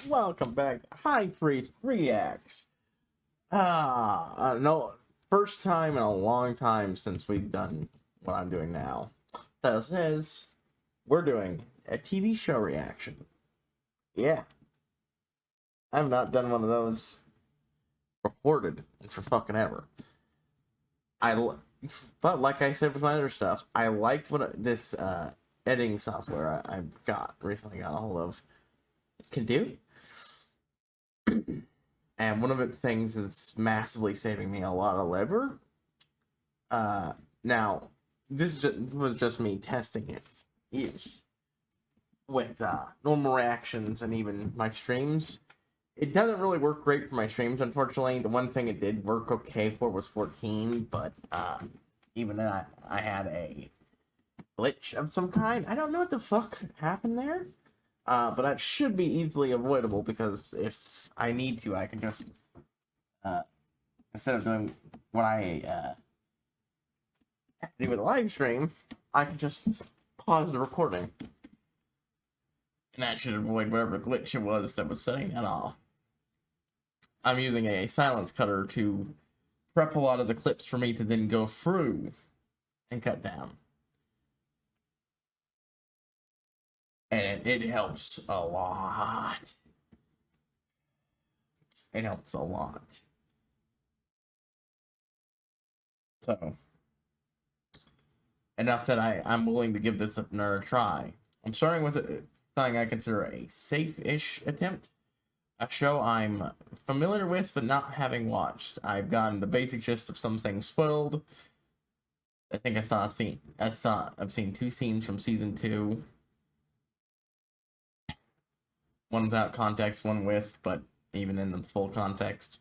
Welcome back to HighPriest Reacts. No, first time in a long time since we've done what I'm doing now. That says, we're doing a TV show reaction. Yeah, I've not done one of those recorded for fucking ever. But like I said with my other stuff, I liked what this editing software I recently got a hold of can do. And one of the things is massively saving me a lot of labor. Now, was just me testing its use with normal reactions and even my streams. It doesn't really work great for my streams, unfortunately. The one thing it did work okay for was 14, but even then I had a glitch of some kind. I don't know what the fuck happened there. But that should be easily avoidable because if I need to, I can just, instead of doing what I do with a live stream, I can just pause the recording. And that should avoid whatever glitch it was that was setting that off. I'm using a silence cutter to prep a lot of the clips for me to then go through and cut down. And it helps a lot. It helps a lot. So, enough that I'm willing to give this another try. I'm starting with something I consider a safe-ish attempt. A show I'm familiar with, but not having watched. I've gotten the basic gist of some things spoiled. I think I've seen 2 scenes from season 2. One without context, one with, but even in the full context.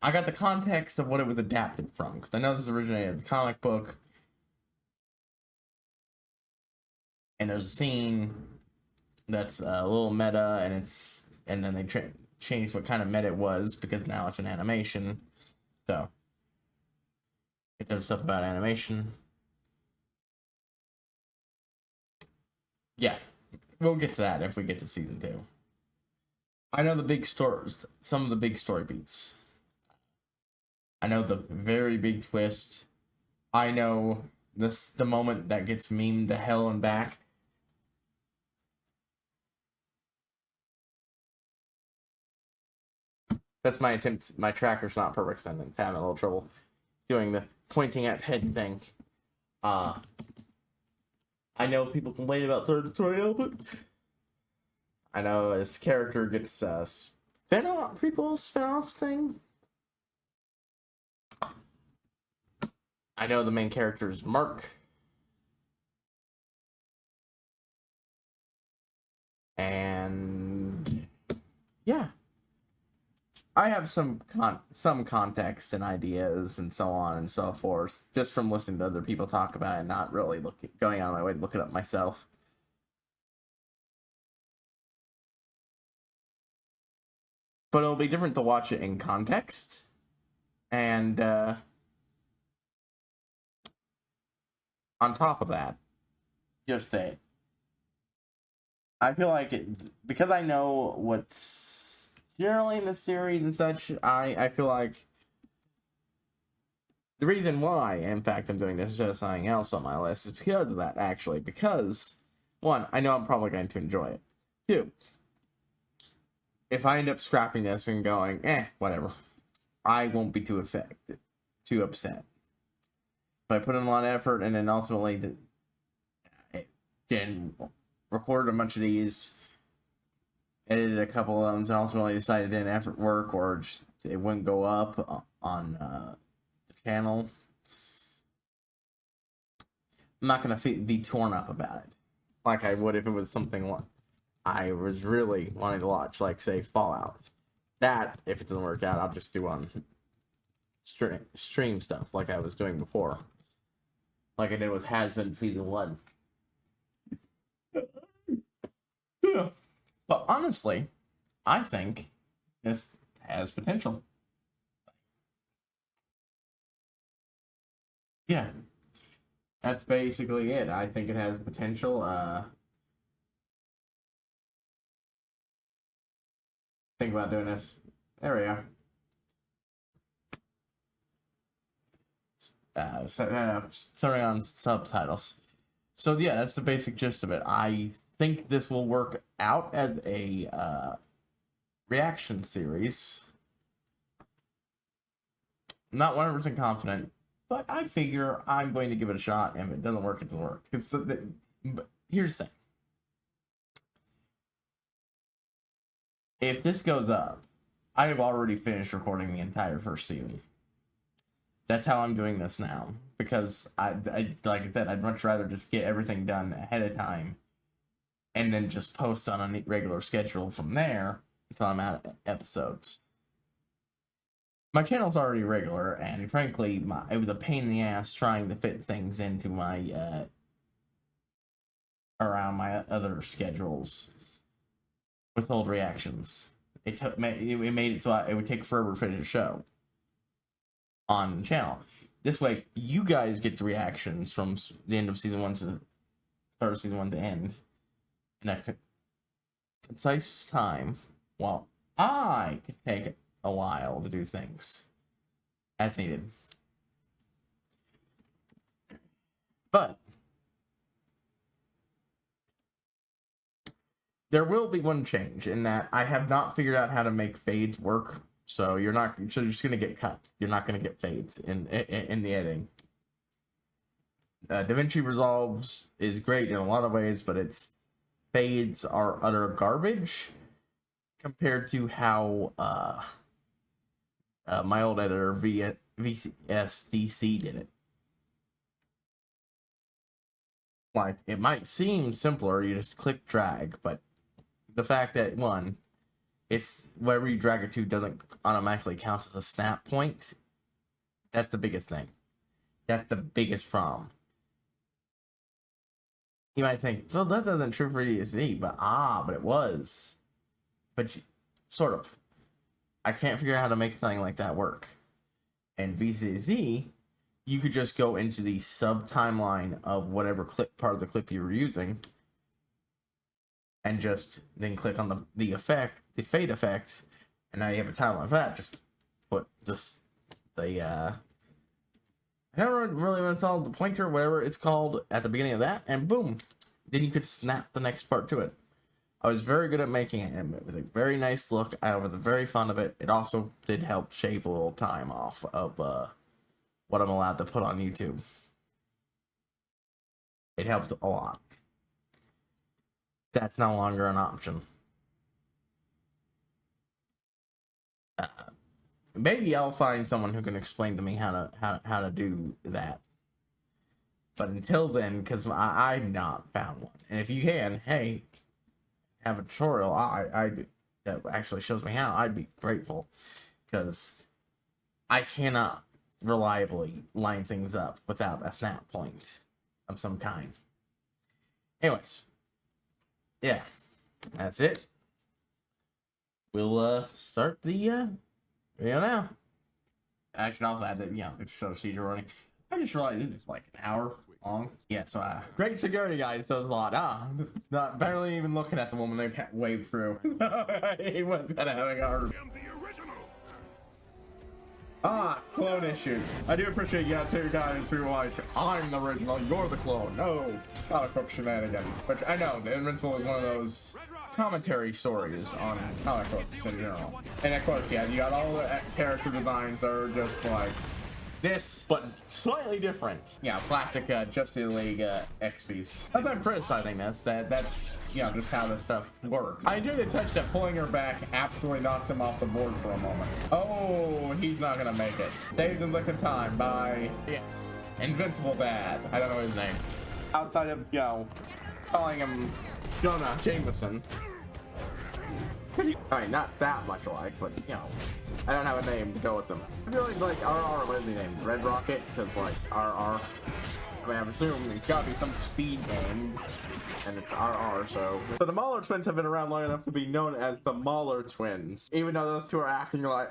I got the context of what it was adapted from, because I know this originated in the comic book. And there's a scene that's a little meta, and then they changed what kind of meta it was, because now it's an animation. So, it does stuff about animation. Yeah. We'll get to that if we get to season 2. I know the big stories, some of the big story beats. I know the very big twist. I know the moment that gets memed to hell and back. That's my attempt. My tracker's not perfect, so I'm having a little trouble doing the pointing at head thing. I know people complain about third tutorial, but I know his character gets prequel spin-off thing. I know the main character is Mark. And yeah. I have some context and ideas and so on and so forth, just from listening to other people talk about it and not really going out of my way to look it up myself. But it'll be different to watch it in context. And on top of that, I feel like because I know what's generally in the series and such, I feel like the reason why, in fact, I'm doing this instead of something else on my list is because of that, actually. Because, 1, I know I'm probably going to enjoy it. 2, if I end up scrapping this and going, whatever, I won't be too upset. If I put in a lot of effort and then ultimately then recorded a bunch of these, edited a couple of them, and ultimately decided it didn't work or just, it wouldn't go up on the channel, I'm not going to be torn up about it like I would if it was something like I was really wanting to watch, like, say, Fallout. That, if it doesn't work out, I'll just do on stream stuff like I was doing before. Like I did with Has-Been Season 1. Yeah. But honestly, I think this has potential. Yeah. That's basically it. I think it has potential. think about doing this. There we go. Starting on subtitles. So yeah, that's the basic gist of it. I think this will work out as a reaction series. I'm not 100% confident, but I figure I'm going to give it a shot, and if it doesn't work, it doesn't work. But here's the thing. If this goes up, I have already finished recording the entire first season. That's how I'm doing this now, because I like I said, I'd much rather just get everything done ahead of time and then just post on a regular schedule from there until I'm out of episodes. My channel's already regular, and frankly, it was a pain in the ass trying to fit things into my around my other schedules with old reactions. It made it so it would take forever to finish a show on the channel. This way, you guys get the reactions from the end of season 1 to the start of season 1 to end in a concise time, while I can take a while to do things as needed. But there will be one change in that I have not figured out how to make fades work. So you're just gonna get cuts. You're not gonna get fades in the editing. DaVinci Resolves is great in a lot of ways, but its fades are utter garbage compared to how my old editor VSDC did it. Like, it might seem simpler, you just click drag, but the fact that one, if wherever you drag it to doesn't automatically count as a snap point, that's the biggest thing. That's the biggest problem. You might think, well, that doesn't true for ESD, but it was. But sort of. I can't figure out how to make something like that work. And VCZ, you could just go into the sub timeline of whatever part of the clip you were using, and just then click on the fade effect, and now you have a timeline for that. Just put I don't really want to call the pointer, whatever it's called, at the beginning of that, and boom, then you could snap the next part to it. I was very good at making it, and it was a very nice look. I was very fond of it. It also did help shave a little time off of what I'm allowed to put on YouTube. It helped a lot. That's no longer an option. Maybe I'll find someone who can explain to me how to do that. But until then, because I've not found one, and if you can, hey, have a tutorial that actually shows me how, I'd be grateful, because I cannot reliably line things up without a snap point of some kind. Anyways, yeah, that's it. We'll start the video now. I should also add that, the procedure running. I just realized this is like an hour long. Yeah, so great security guy says a lot. Just not barely even looking at the woman they waved through. He was kind of having a hard. Clone issues. I do appreciate you two guys who like, I'm the original, you're the clone. No, comic book shenanigans. Which I know, the Invincible is one of those commentary stories on comic books in general. And of course, yeah, you got all the character designs that are just like this, but slightly different. Yeah, classic Justice League XPs. As I'm criticizing this, that's just how this stuff works. I enjoy the touch that pulling her back absolutely knocked him off the board for a moment. Oh, he's not gonna make it. Saved in the nick of time by, yes, Invincible Dad. I don't know his name. Outside of, calling him Jonah Jameson. Alright, not that much alike, but, I don't have a name to go with them. I feel like RR, what is he named? Red Rocket? Because, like, RR. I mean, I'm assuming it's gotta be some speed game, and it's RR, so. So the Mauler twins have been around long enough to be known as the Mauler twins. Even though those two are acting like,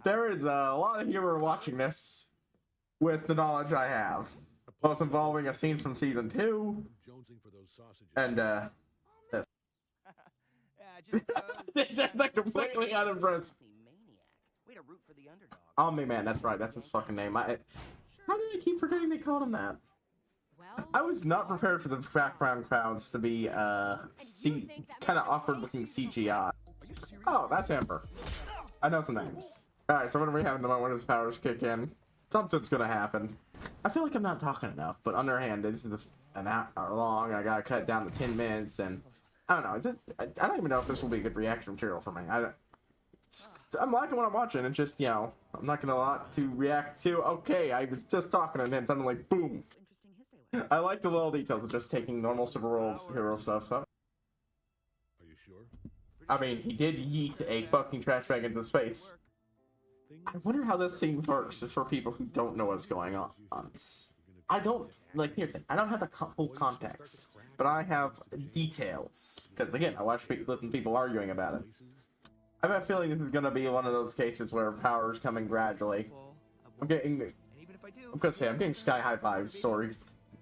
there is a lot of humor watching this with the knowledge I have. Both involving a scene from season 2, and, It's like completely unimpressed. Way to root for the underdog. Omni-Man, that's right, that's his fucking name. How did I keep forgetting they called him that? I was not prepared for the background crowds to be kind of awkward looking CGI. Oh, that's Amber. I know some names. Alright, so what are we having the moment when his powers kick in? Something's gonna happen. I feel like I'm not talking enough, but on the other hand, this is an hour long, and I gotta cut it down to 10 minutes, and I don't know, I don't even know if this will be good reaction material for me. I'm liking what I'm watching, it's just, you know, I'm not gonna lot to react to. Okay, I was just talking and then suddenly, boom! I like the little details of just taking normal superhero stuff, so. Are you sure? I mean, he did yeet a fucking trash bag into space. I wonder how this scene works for people who don't know what's going on. I don't, like, here's the thing, I don't have the full context, but I have details. Because, again, I listen to people arguing about it. I have a feeling this is going to be one of those cases where power's coming gradually. I'm getting sky high five story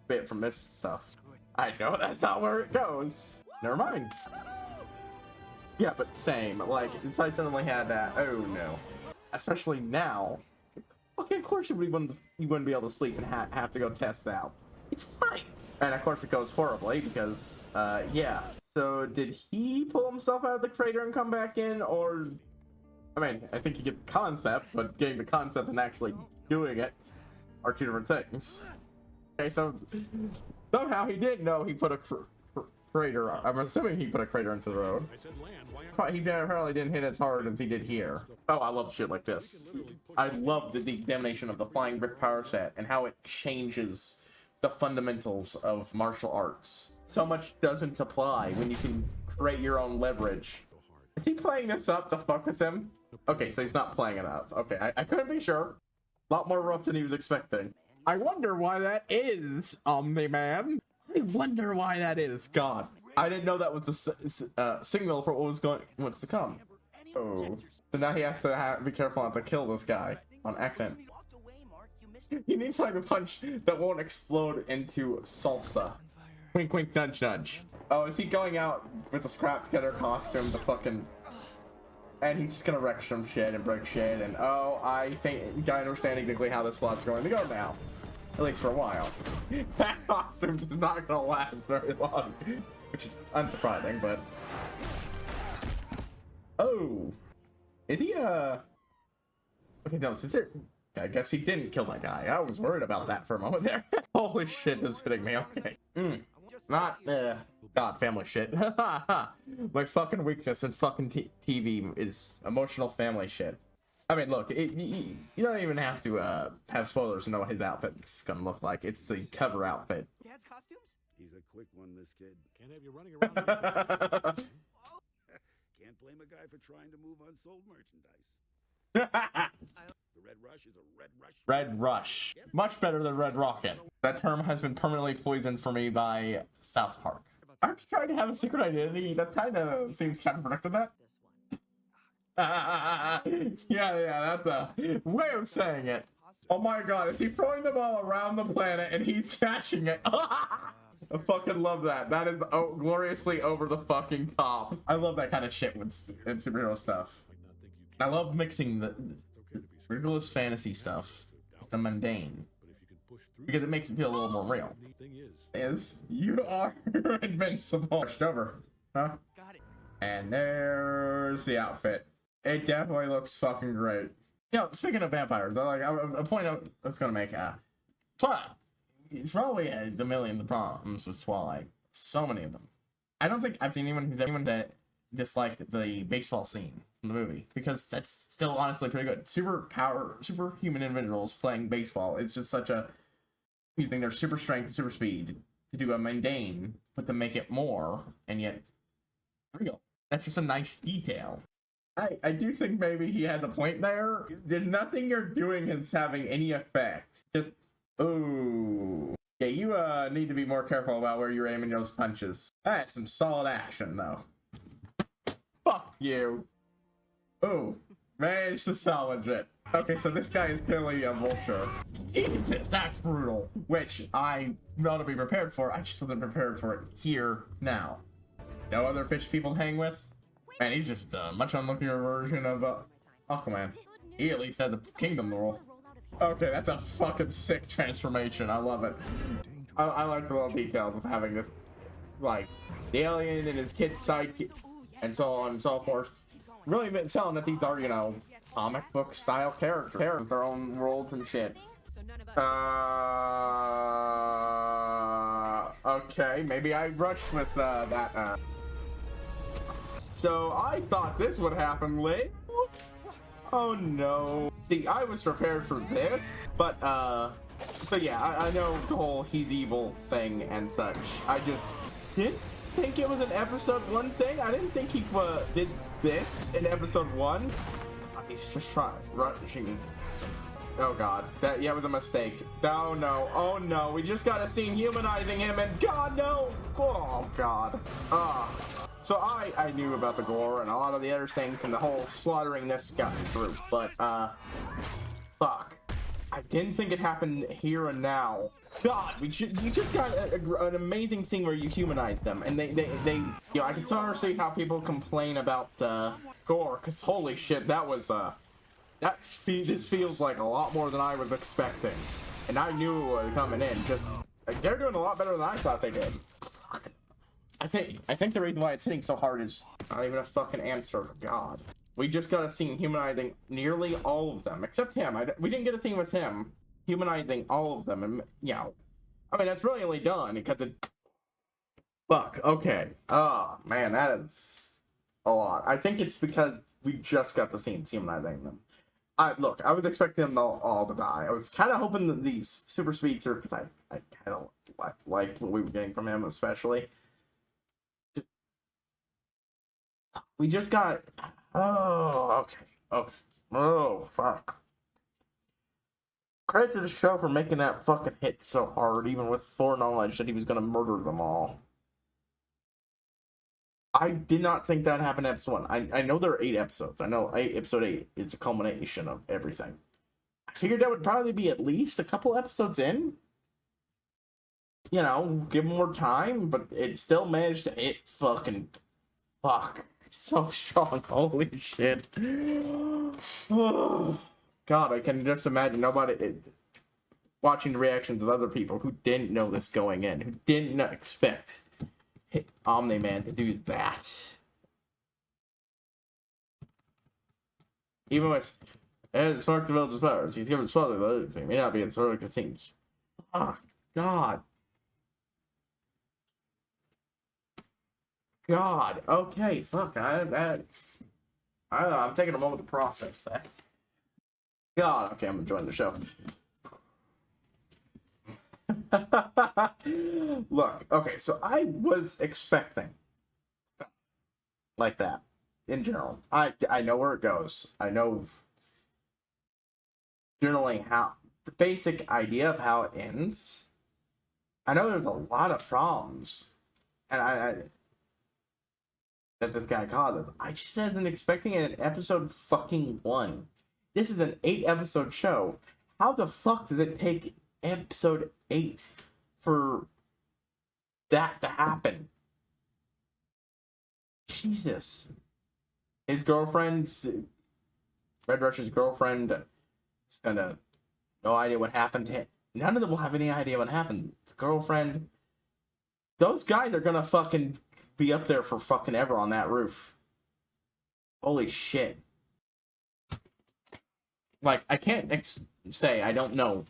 bit from this stuff. I know that's not where it goes. Never mind. Yeah, but same. Like, if I suddenly had that, oh no. Especially now. Okay, of course you wouldn't be able to sleep and have to go test out. It's fine. And of course it goes horribly because, yeah. So did he pull himself out of the crater and come back in, or... I mean, I think you get the concept, but getting the concept and actually doing it are two different things. Okay, so somehow he did know he put a crater. I'm assuming he put a crater into the road. He apparently didn't hit as hard as he did here. Oh, I love shit like this. I love the examination of the flying brick power set and how it changes the fundamentals of martial arts. So much doesn't apply when you can create your own leverage. Is he playing this up to fuck with him? Okay, so he's not playing it up. Okay, I couldn't be sure. A lot more rough than he was expecting. I wonder why that is, Omni-Man. I wonder why that is. God, I didn't know that was the signal for what's to come. Oh, so now he has to be careful not to kill this guy on accident. He needs like a punch that won't explode into salsa. Wink, wink, nudge, nudge. Oh, is he going out with a scrap getter costume to fucking... And he's just gonna wreck some shit and break shit, and oh, I think I understand exactly how this plot's going to go now. At least for a while. That costume is not gonna last very long. Which is unsurprising, but... Oh! Is he, Okay, no, I guess he didn't kill that guy. I was worried about that for a moment there. Holy shit, this is hitting me, okay. Not, God, family shit. My fucking weakness in fucking TV is emotional family shit. I mean, look, you don't even have to have spoilers to know what his outfit's gonna look like. It's the cover outfit. Dad's costumes? He's a quick one, this kid. Can't have you running around. Can't blame a guy for trying to move unsold merchandise. The Red Rush is a Red Rush. Red Rush. Much better than Red Rocket. That term has been permanently poisoned for me by South Park. Aren't you trying to have a secret identity? That kind of seems counterproductive to that. Yeah, that's a way of saying it. Oh my god, is he throwing the ball around the planet and he's catching it? I fucking love that. That is gloriously over the fucking top. I love that kind of shit in superhero stuff. I love mixing the ridiculous fantasy stuff with the mundane. Because it makes it feel a little more real. You are invincible. Over. Huh? And there's the outfit. It definitely looks fucking great. You know, speaking of vampires, like a point that's gonna make Twilight. It's probably the million of problems with Twilight. So many of them. I don't think I've seen anyone that disliked the baseball scene in the movie, because that's still honestly pretty good. Superhuman individuals playing baseball. It's just such a using their super strength and super speed to do a mundane, but to make it more and yet real. That's just a nice detail. I do think maybe he has a point there. There's nothing you're doing is having any effect. Just, ooh. Yeah, you need to be more careful about where you're aiming those punches. That's some solid action, though. Fuck you. Ooh, managed to salvage it. Okay, so this guy is clearly a vulture. Jesus, that's brutal. Which I ought to be prepared for. I just wasn't prepared for it here, now. No other fish people to hang with? Man, he's just a much unluckier version of Aquaman. He at least had the kingdom role. Okay, that's a fucking sick transformation. I love it. I like the little details of having this, like, the alien and his kid's sidekick, and so on and so forth. Really been selling that these are, you know, comic book style characters with their own worlds and shit. Okay, maybe I rushed with that. So I thought this would happen, Lee. Oh no. See, I was prepared for this, but so yeah, I know the whole he's evil thing and such. I just didn't think it was an episode 1 thing. I didn't think he did this in episode 1. He's just rushing. Oh god, that was a mistake. Oh no, we just got a scene humanizing him, and god no. Oh god. So I knew about the gore and a lot of the other things and the whole slaughtering this guy through, but fuck. I didn't think it happened here and now. God, you just got an amazing scene where you humanize them, and they you know, I can sort of see how people complain about gore, cause holy shit, that was this feels like a lot more than I was expecting, and I knew it was coming in. Just they're doing a lot better than I thought they did. Fuck. I think the reason why it's hitting so hard is not even a fucking answer. God. We just got a scene humanizing nearly all of them, except him. We didn't get a scene with him humanizing all of them, and you know, I mean that's brilliantly done because it. Fuck. Okay. Oh man, that is a lot. I think it's because we just got the scenes humanizing them. Look, I was expecting them all to die. I was kind of hoping that these super speedster, because I kind of liked what we were getting from him, especially. We just got. Oh, okay. Oh, fuck. Credit to the show for making that fucking hit so hard, even with foreknowledge that he was gonna murder them all. I did not think that happened in episode 1. I know there are 8 episodes. I know episode 8 is the culmination of everything. I figured that would probably be at least a couple episodes in. You know, give more time, but it still managed to hit fucking fuck. So strong, holy shit. God, I can just imagine watching the reactions of other people who didn't know this going in, who didn't expect Omni-Man to do that. Even with as Spark develops his powers, he's given his father the other thing. May not be as sort of it seems. Fuck, God. God, okay, fuck, I'm taking a moment to process that. God, okay, I'm enjoying the show. Look, okay, so I was expecting like that in general. I know where it goes. I know generally how the basic idea of how it ends. I know there's a lot of problems, and I that this guy caused. I just wasn't expecting it in episode fucking 1. This is an 8-episode show. How the fuck does it take episode 8 for that to happen? Jesus. His girlfriend's Red Rush's girlfriend is gonna no idea what happened to him. None of them will have any idea what happened. The girlfriend. Those guys are gonna fucking be up there for fucking ever on that roof. Holy shit. Like, I can't say I don't know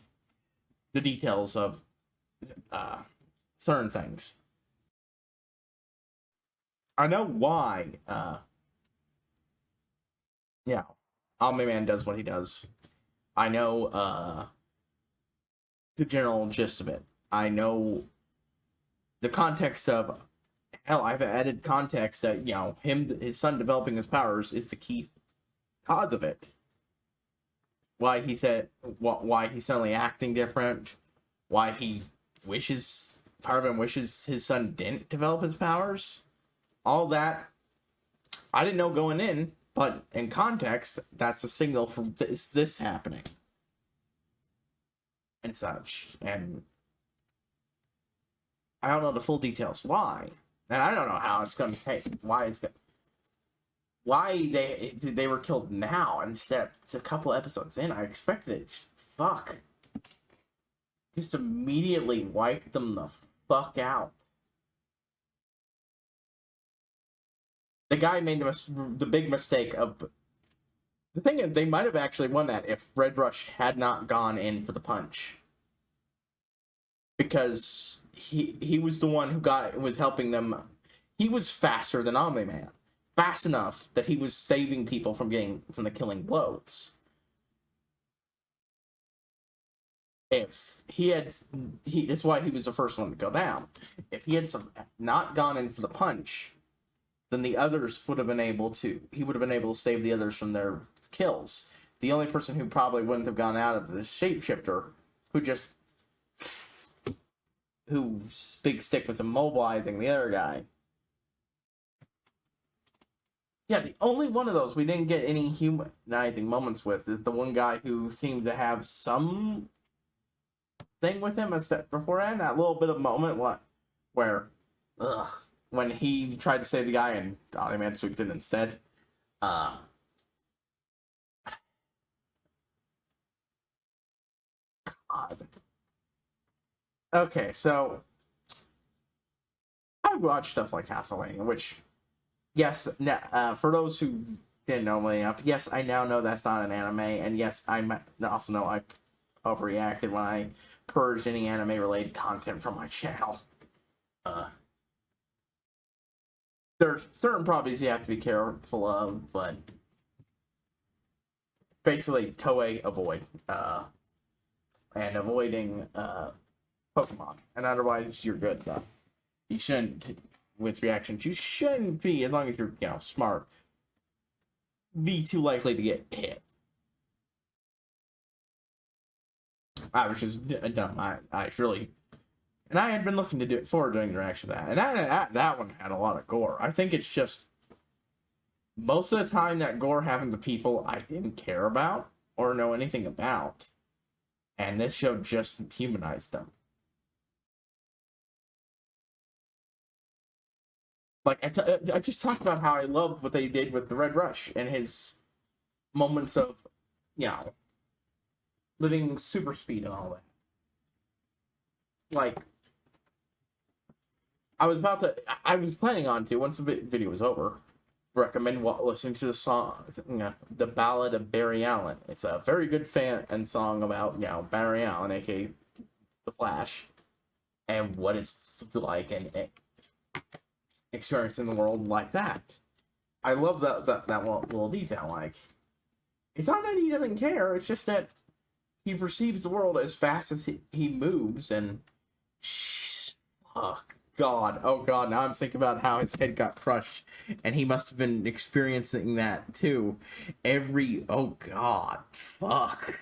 the details of certain things. I know why, yeah, Omni-Man does what he does. I know, the general gist of it. I know the context of, hell, I've added context that, you know, his son developing his powers is the key cause of it. Why he said, why he's suddenly acting different, why he wishes, part of him wishes his son didn't develop his powers. All that, I didn't know going in, but in context, that's a signal for this happening. And such. And I don't know the full details why. And I don't know how it's going to take, why it's going to... why they were killed now instead it's a couple episodes in. I expected it. Fuck. Just immediately wiped them the fuck out. The guy made the big mistake of... The thing is, they might have actually won that if Red Rush had not gone in for the punch. Because he was the one who was helping them. He was faster than Omni-Man. Fast enough that he was saving people from the killing blows. If that's why he was the first one to go down. If he had not gone in for the punch, then the others would have been able to. He would have been able to save the others from their kills. The only person who probably wouldn't have gone out of the shapeshifter, whose big stick was immobilizing the other guy. Yeah, the only one of those we didn't get any humanizing moments with is the one guy who seemed to have some thing with him beforehand. That little bit of moment where when he tried to save the guy and Omni-Man swooped in instead. God. Okay, so I watch stuff like Castlevania, which, yes, for those who didn't know me up, yes, I now know that's not an anime, and yes, I also know I overreacted when I purged any anime-related content from my channel. There's certain properties you have to be careful of, but basically, Toei avoid, and avoiding, Pokemon, and otherwise you're good though. You shouldn't, with reactions, you shouldn't be, as long as you're, smart, be too likely to get hit. Which is dumb. I really, and I had been looking to do it forward doing the reaction to that, and that one had a lot of gore. I think it's just most of the time that gore happened to people I didn't care about or know anything about, and this show just humanized them. Like, I just talked about how I loved what they did with the Red Rush and his moments of, living super speed and all that. Like, I was planning on to, once the video was over, recommend listening to the song, The Ballad of Barry Allen. It's a very good fan and song about, Barry Allen, aka The Flash, and what it's like, and experience in the world like that. I love that little detail. Like, it's not that he doesn't care, it's just that he perceives the world as fast as he moves, and oh god, now I'm thinking about how his head got crushed, and he must have been experiencing that too. Oh god, fuck.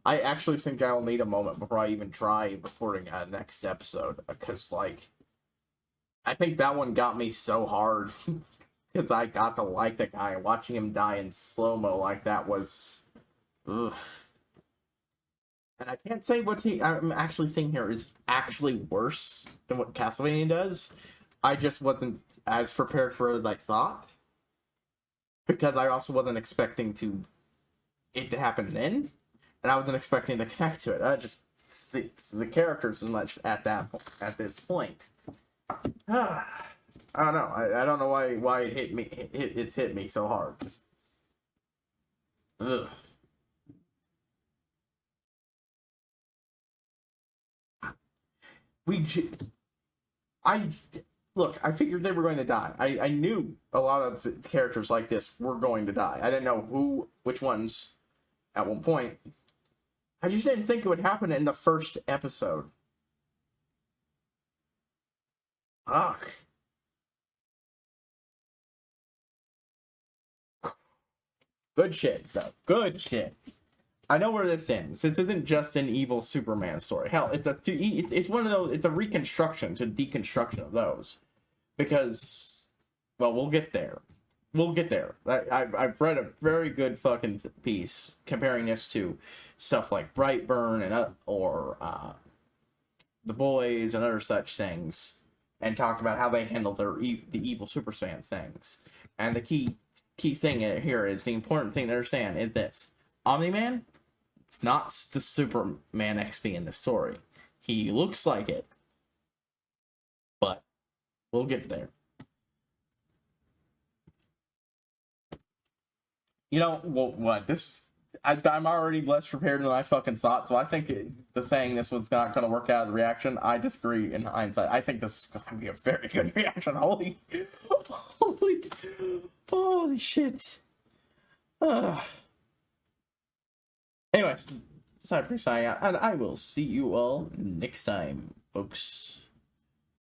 I actually think I will need a moment before I even try recording a next episode, because, like, I think that one got me so hard, because I got to like the guy, and watching him die in slow-mo like that was... Ugh. And I can't say I'm actually saying here is actually worse than what Castlevania does. I just wasn't as prepared for it as I thought, because I also wasn't expecting it to happen then. And I wasn't expecting to connect to it. I just the characters as much at this point. I don't know. I don't know why it hit me. It's hit me so hard. Ugh. Look. I figured they were going to die. I knew a lot of characters like this were going to die. I didn't know which ones at one point. I just didn't think it would happen in the first episode. Ugh. Good shit, though. Good shit. I know where this ends. This isn't just an evil Superman story. Hell, it's one of those. It's a reconstruction to deconstruction of those, because, well, we'll get there. we'll get there. I've read a very good fucking piece comparing this to stuff like Brightburn and or The Boys and other such things, and talk about how they handle the evil Super Saiyan things. And the key thing here is, the important thing to understand is this: Omni-Man, it's not the Superman XP in the story. He looks like it, but we'll get there. You know, well, what, I'm already less prepared than I fucking thought, so I think the saying this was not going to work out of the reaction, I disagree in hindsight. I think this is going to be a very good reaction. Holy shit. Anyways, HighPriest signing out, and I will see you all next time, folks.